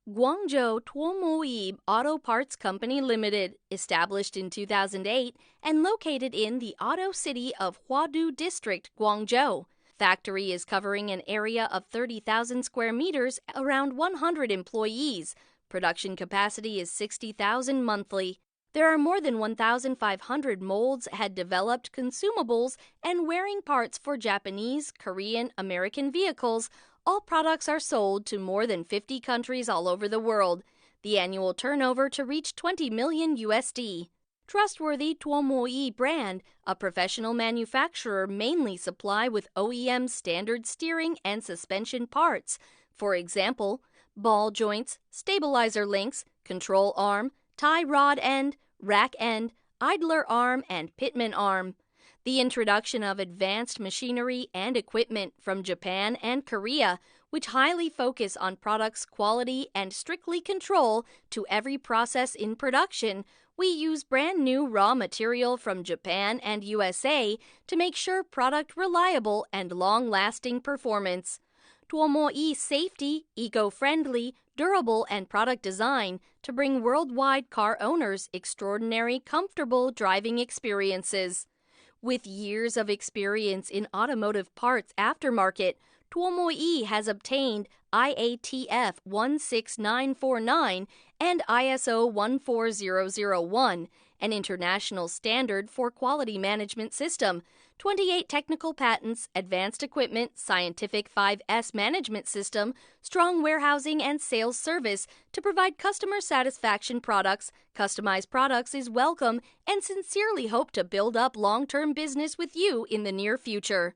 Guangzhou Tuomoyi Auto Parts Company Limited, established in 2008 and located in the auto city of Huadu District, Guangzhou. Factory is covering an area of 30,000 square meters, around 100 employees. Production capacity is 60,000 monthly. There are more than 1,500 molds, had developed consumables, and wearing parts for Japanese, Korean, American vehicles. All products are sold to more than 50 countries all over the world. The annual turnover to reach 20 million USD. Trustworthy Tuomoyi brand, a professional manufacturer, mainly supply with OEM standard steering and suspension parts. For example, ball joints, stabilizer links, control arm, tie rod end, rack end, idler arm, and pitman arm. The introduction of advanced machinery and equipment from Japan and Korea, which highly focus on products' quality and strictly control to every process in production. We use brand new raw material from Japan and USA to make sure product reliable and long-lasting performance. Tuomoyi safety, eco-friendly, durable, and product design to bring worldwide car owners extraordinary, comfortable driving experiences. With years of experience in automotive parts aftermarket, Tuomoyi has obtained IATF 16949 and ISO 14001, an international standard for quality management system, 28 technical patents, advanced equipment, scientific 5S management system, strong warehousing and sales service to provide customer satisfaction products. Customized products is welcome and sincerely hope to build up long-term business with you in the near future.